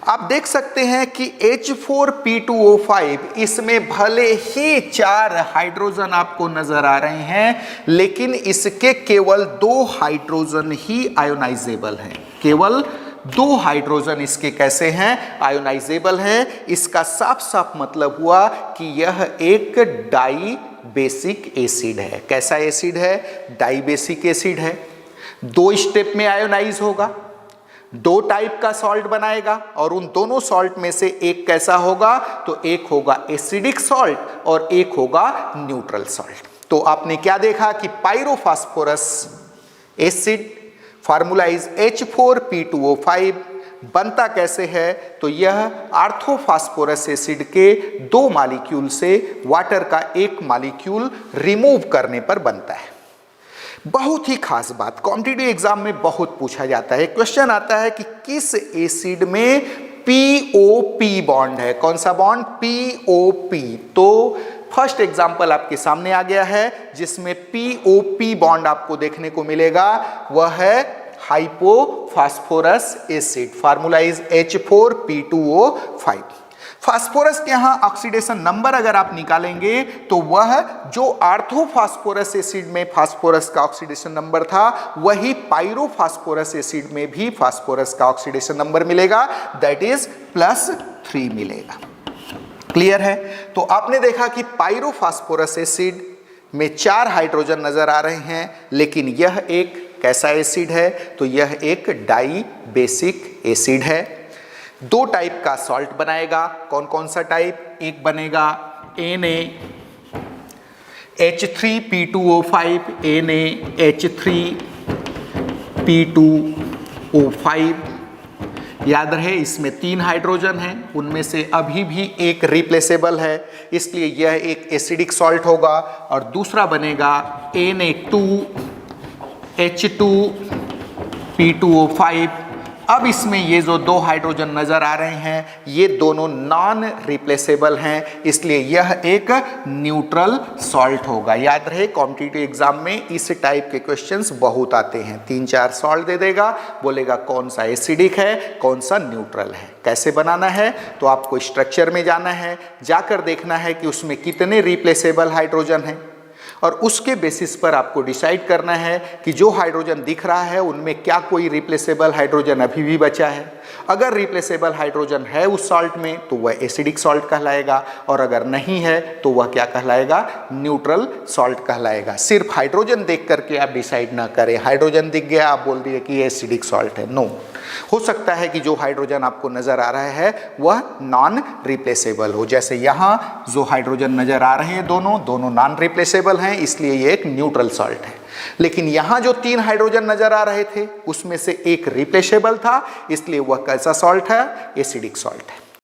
आप देख सकते हैं कि H4P2O5 इसमें भले ही 4 हाइड्रोजन आपको नजर आ रहे हैं, लेकिन इसके केवल 2 हाइड्रोजन ही आयोनाइजेबल हैं। केवल 2 हाइड्रोजन इसके कैसे हैं? आयोनाइजेबल हैं। इसका साफ साफ मतलब हुआ कि यह एक डाई बेसिक एसिड है। कैसा एसिड है? डाई बेसिक एसिड है। 2 स्टेप में आयोनाइज होगा, 2 टाइप का सॉल्ट बनाएगा और उन दोनों सॉल्ट में से एक कैसा होगा? तो एक होगा एसिडिक सॉल्ट और एक होगा न्यूट्रल सॉल्ट। तो आपने क्या देखा कि पायरोफॉस्फोरस एसिड फार्मूला इज H4P2O5। बनता कैसे है? तो यह आर्थोफॉस्फोरस एसिड के 2 मॉलिक्यूल से वाटर का 1 मॉलिक्यूल रिमूव करने पर बनता है। बहुत ही खास बात, कॉम्पिटिटिव एग्जाम में बहुत पूछा जाता है। क्वेश्चन आता है कि किस एसिड में POP बॉन्ड है? कौन सा बॉन्ड? POP। तो फर्स्ट एग्जांपल आपके सामने आ गया है जिसमें POP बॉन्ड आपको देखने को मिलेगा, वह है hypophosphorous acid. Formula is H4P2O5। Phosphorus के यहाँ ऑक्सीडेशन नंबर अगर आप निकालेंगे तो वह जो आर्थोफॉस्फोरस एसिड में फास्फोरस का ऑक्सीडेशन नंबर था, वही पायरोफॉस्फोरस एसिड में भी फास्फोरस का ऑक्सीडेशन नंबर मिलेगा, दैट इज +3 मिलेगा। क्लियर है? तो आपने देखा कि पायरोफॉस्फोरस एसिड में 4 हाइड्रोजन नजर आ रहे हैं, लेकिन यह एक कैसा एसिड है? तो यह एक डाई बेसिक एसिड है। 2 टाइप का सॉल्ट बनाएगा। कौन कौन सा टाइप? एक बनेगा NaH3P2O5, NaH3P2O5। याद रहे इसमें 3 हाइड्रोजन हैं, उनमें से अभी भी एक रिप्लेसेबल है, इसलिए यह एक एसिडिक सॉल्ट होगा। और दूसरा बनेगा Na2H2P2O5। अब इसमें ये जो 2 हाइड्रोजन नजर आ रहे हैं, ये दोनों नॉन रिप्लेसेबल हैं, इसलिए यह एक न्यूट्रल सॉल्ट होगा। याद रहे कॉम्पिटिटिव एग्जाम में इस टाइप के क्वेश्चंस बहुत आते हैं। 3-4 सॉल्ट दे देगा, बोलेगा कौन सा एसिडिक है, कौन सा न्यूट्रल है। कैसे बनाना है? तो आपको स्ट्रक्चर में जाना है, जाकर देखना है कि उसमें कितने रिप्लेसेबल हाइड्रोजन हैं और उसके बेसिस पर आपको डिसाइड करना है कि जो हाइड्रोजन दिख रहा है उनमें क्या कोई रिप्लेसेबल हाइड्रोजन अभी भी बचा है। अगर रिप्लेसेबल हाइड्रोजन है उस सॉल्ट में तो वह एसिडिक सॉल्ट कहलाएगा, और अगर नहीं है तो वह क्या कहलाएगा? न्यूट्रल सॉल्ट कहलाएगा। सिर्फ हाइड्रोजन देख करके आप डिसाइड ना करें। हाइड्रोजन दिख गया आप बोल दिए कि एसिडिक सॉल्ट है, नो। हो सकता है कि जो हाइड्रोजन आपको नजर आ रहा है वह नॉन रिप्लेसेबल हो। जैसे यहाँ जो हाइड्रोजन नजर आ रहे हैं दोनों नॉन रिप्लेसेबल हैं, इसलिए ये एक न्यूट्रल सॉल्ट है। लेकिन यहाँ जो 3 हाइड्रोजन नजर आ रहे थे उसमें से एक रिप्लेसेबल था, इसलिए वह कैसा सॉल्ट है? एसिडिक सॉल्ट है।